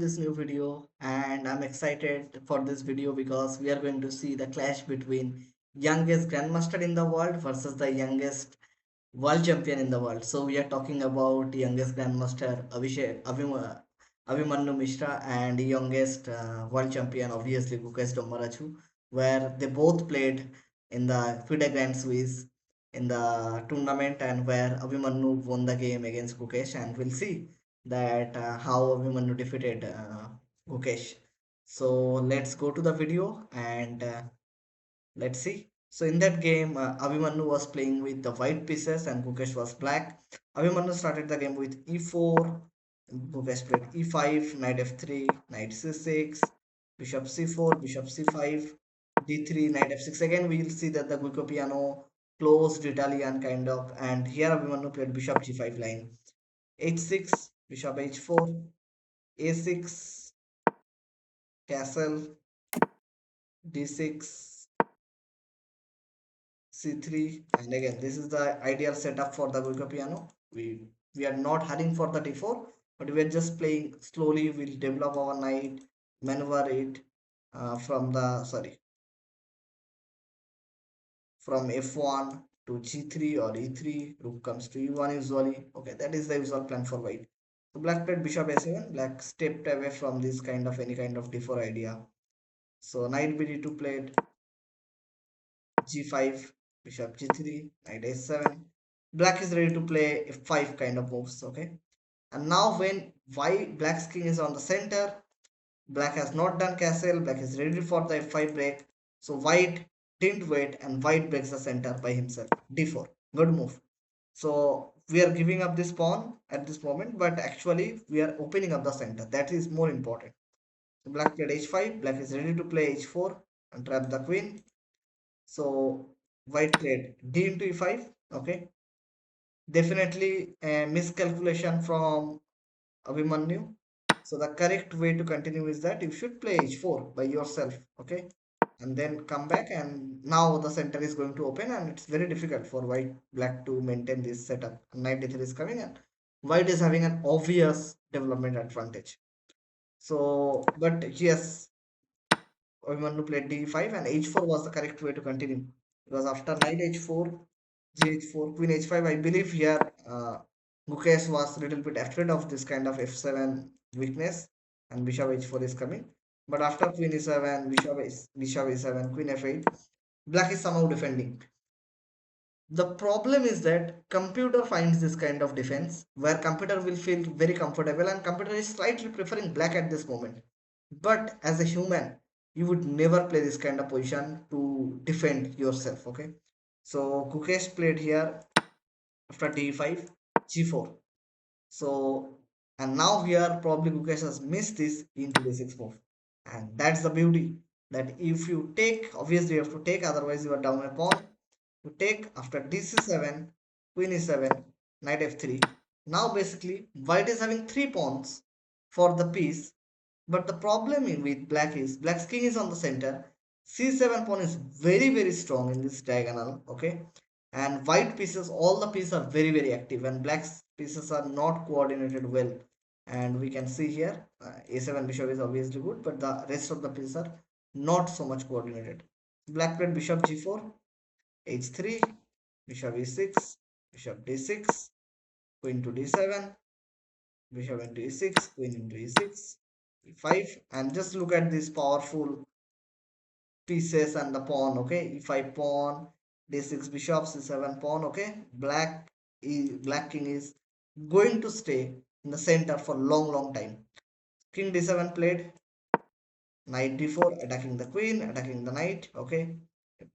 This new video, and I'm excited for this video because we are going to see the clash between youngest grandmaster in the world versus the youngest world champion in the world. So we are talking about youngest grandmaster Abhimanyu Mishra and youngest world champion obviously Gukesh, where they both played in the Fide Grand Swiss in the tournament, and where Abhimanyu won the game against Gukesh, and we'll see that how Abhimanyu defeated Gukesh. So let's go to the video and let's see. So in that game, Abhimanyu was playing with the white pieces and Gukesh was black. Abhimanyu started the game with e4. Gukesh played e5, knight f3, knight c6, bishop c4, bishop c5, d3, knight f6. Again, we will see that the Guico piano closed Italian kind of, and here Abhimanyu played bishop g5 line, h6, bishop h4, a6, castle, d6, c3, and again this is the ideal setup for the Guico piano. We are not hurrying for the d4, but we are just playing slowly. We'll develop our knight, maneuver it from the sorry from f1 to g3 or e3. Rook comes to e1 usually. Okay, that is the usual plan for white. So black played bishop a7. Black stepped away from this kind of any kind of d4 idea. So knight bd2 played g5, bishop g3, knight a7. Black is ready to play f5 kind of moves. Okay, and now when black's king is on the center, black has not done castle. Black is ready for the f5 break. So white didn't wait, and white breaks the center by himself. d4, good move. So we are giving up this pawn at this moment, but actually we are opening up the center. That is more important. So black played h5. Black is ready to play h4 and trap the queen. So white played d into e5. Okay, definitely a miscalculation from Abhimanyu. So the correct way to continue is that you should play h4 by yourself. Okay, and then come back, and now the center is going to open, and it's very difficult for white black to maintain this setup. Knight d3 is coming, and white is having an obvious development advantage. So, but yes, Abhimanyu played d5, and h4 was the correct way to continue, because after knight h4, gh4, queen h5, I believe here Gukesh was a little bit afraid of this kind of f7 weakness, and bishop h4 is coming. But after queen e7, bishop e7, queen f8, black is somehow defending. The problem is that computer finds this kind of defense where computer will feel very comfortable, and computer is slightly preferring black at this moment. But as a human, you would never play this kind of position to defend yourself. Okay, so Gukesh played here after d5, g4. So, and now here probably Gukesh has missed this into d6 move, and that's the beauty, that if you take, obviously you have to take, otherwise you are down a pawn. You take after dc7, queen e7, knight f3. Now basically white is having three pawns for the piece, but the problem with black is black's king is on the center. c7 pawn is very strong in this diagonal. Okay, and white pieces, all the pieces are very active, and black's pieces are not coordinated well. And we can see here a7 bishop is obviously good, but the rest of the pieces are not so much coordinated. Black played bishop g4, h3, bishop e6, bishop d6, queen to d7, bishop into e6, queen into e6, e5, and just look at these powerful pieces and the pawn. Okay, e5 pawn, d6 bishop, c7 pawn. Okay, black king is going to stay in the center for long time. King d7 played, knight d4, attacking the queen, attacking the knight. Okay,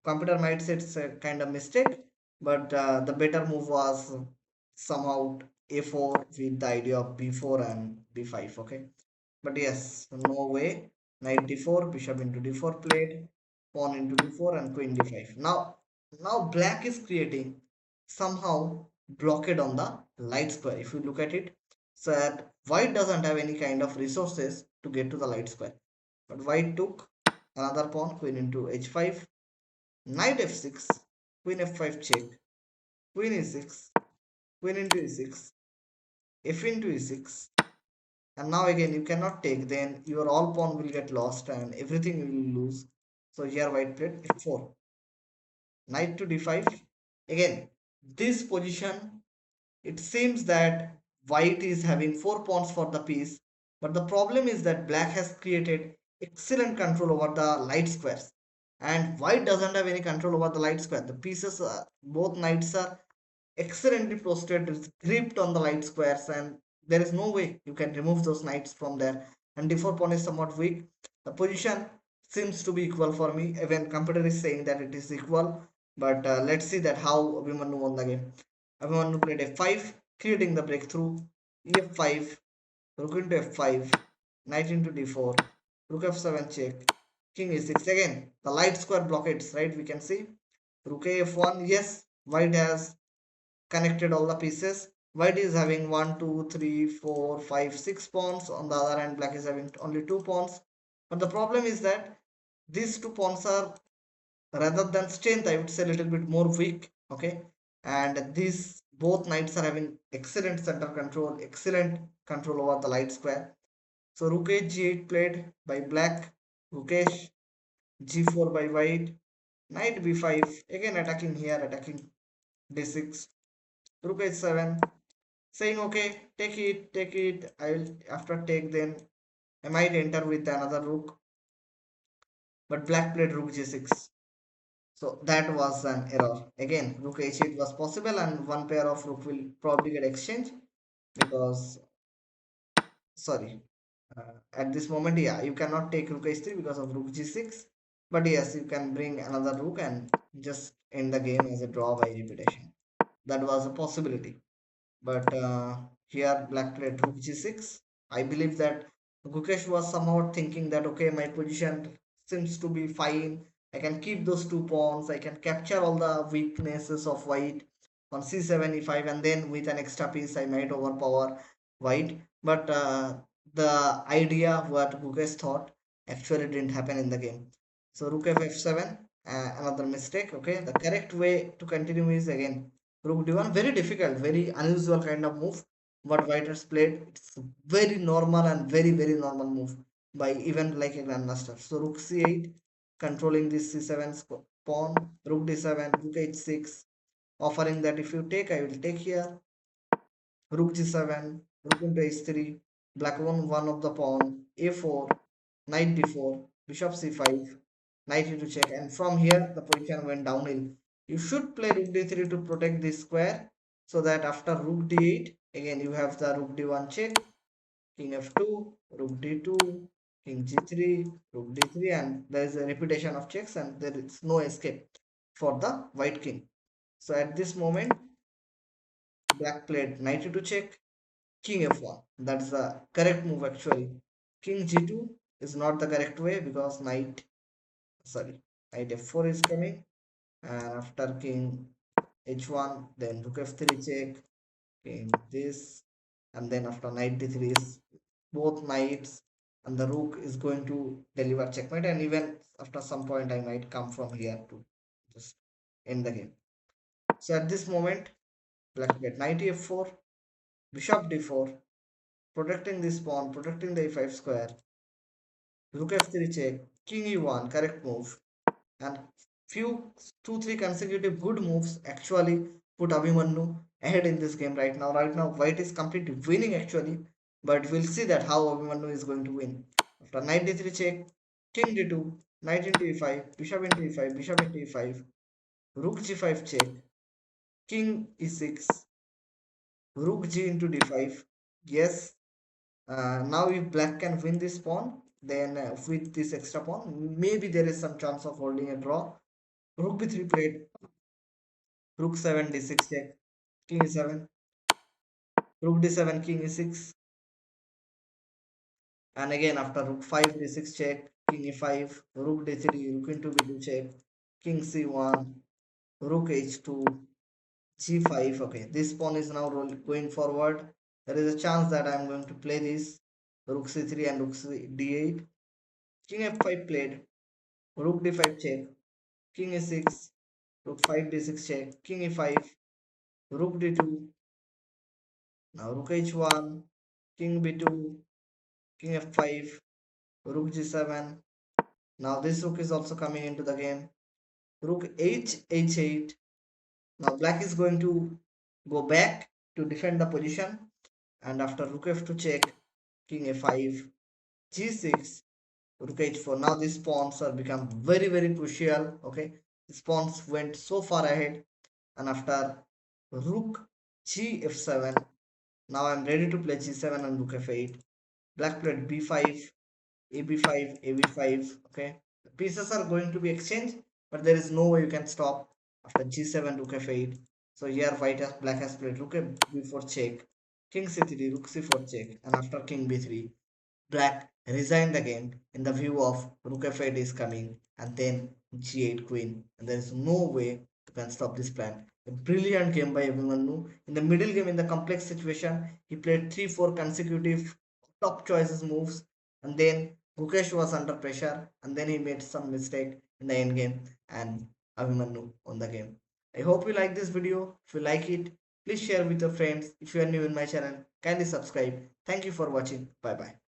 computer might say it's a kind of mistake, but the better move was somehow a4 with the idea of b4 and b5. Okay, but yes, no way. Knight d4, bishop into d4 played, pawn into d4, and queen d5. Now black is creating somehow blockade on the light square. If you look at it, so that white doesn't have any kind of resources to get to the light square. But white took another pawn, queen into h5, knight f6, queen f5 check, queen e6, queen into e6, f into e6, And now again you cannot take, then your all pawn will get lost and everything you will lose. So here white played f4, knight to d5. Again, this position, it seems that white is having four pawns for the piece, but the problem is that black has created excellent control over the light squares, and white doesn't have any control over the light square. The pieces, both knights are excellently posted, it's gripped on the light squares, and there is no way you can remove those knights from there. And d4 pawn is somewhat weak. The position seems to be equal for me. Even computer is saying that it is equal, but let's see that how Abhimanyu won the game. Abhimanyu played f5, creating the breakthrough. e5, rook into f5, knight into d4, rook f7 check, king e6. Again, the light square blockades, right? We can see rook a f1. Yes, white has connected all the pieces. White is having 1, 2, 3, 4, 5, 6 pawns. On the other hand, black is having only 2 pawns. But the problem is that these 2 pawns are, rather than strength, I would say a little bit more weak. Okay. And these both knights are having excellent center control, excellent control over the light square. So rook a g8 played by black, Gukesh, g4 by white, knight b5, again attacking here, attacking d6, rook h7, saying okay, take it, I will after take, then I might enter with another rook, but black played rook g6. So that was an error. Again, rook h8 was possible and one pair of rook will probably get exchanged because, sorry, at this moment, yeah, you cannot take rook h3 because of rook g6. But yes, you can bring another rook and just end the game as a draw by repetition. That was a possibility. But here black played rook g6. I believe that Gukesh was somehow thinking that okay, my position seems to be fine. I can keep those 2 pawns. I can capture all the weaknesses of white on c7, e5, and then with an extra piece I might overpower white. But the idea what Gukesh thought actually didn't happen in the game. So rook f7, another mistake. Okay, the correct way to continue is again rook d1. Very difficult, very unusual kind of move. What white has played, it's very normal and very normal move by even like a grandmaster. So rook c8, controlling this c7 pawn, rook d7, rook h6, offering that if you take, I will take here. Rook g7, rook into h3, black won one of the pawn, a4, knight d4, bishop c5, knight into check, and from here the position went downhill. You should play rook d3 to protect this square, so that after rook d8, again you have the rook d1 check, king f2, rook d2, king g3, rook d3, and there is a repetition of checks and there is no escape for the white king. So at this moment, black played knight to check, king f1. That's the correct move actually. King g2 is not the correct way because sorry, knight f4 is coming, and after king h1, then rook f3 check, king this, and then after knight d3 is both knights, and the rook is going to deliver checkmate, and even after some point I might come from here to just end the game. So at this moment, black played knight f4, bishop d4, protecting this pawn, protecting the e5 square, rook f3 check, king e1, correct move, and few 2 3 consecutive good moves actually put Abhimanyu ahead in this game right now. Right now, white is completely winning actually, but we'll see that how Abhimanyu is going to win. After knight d3 check, king d2, knight into e5, bishop into e5, bishop into e5, rook g5 check, king e6, rook g into d5. Yes, now if black can win this pawn, then with this extra pawn, maybe there is some chance of holding a draw. Rook b3 played, rook 7 d6 check, king e7, rook d7, king e6, and again after rook 5 d6 check, king e5, rook d3, rook into b2 check, king c1, rook h2, g5. Okay, this pawn is now going forward. There is a chance that I am going to play this rook c3 and rook d8. King f5 played, rook d5 check, king e6, rook 5 d6 check, king e5, rook d2, now rook h1, king b2, king f5, rook g7. Now this rook is also coming into the game. Rook h8. Now black is going to go back to defend the position, and after rook f2 check, king a5, g6, rook h4. Now these pawns are become very crucial. Okay, these pawns went so far ahead, and after rook g f7, now I'm ready to play g7 and rook f8. Black played b5, ab5, ab5. Okay, the pieces are going to be exchanged, but there is no way you can stop after g7, rook f8. So here black has played rook b4 check, king c3, rook c4 check, and after king b3, black resigned the game in the view of rook f8 is coming, and then g8 queen, and there is no way you can stop this plan. A brilliant game by Abhimanyu. In the middle game, in the complex situation, he played 3-4 consecutive top choices moves, and then Gukesh was under pressure, and then he made some mistake in the end game, and Abhimanyu won the game. I hope you like this video. If you like it, please share with your friends. If you are new in my channel, kindly subscribe. Thank you for watching. Bye bye.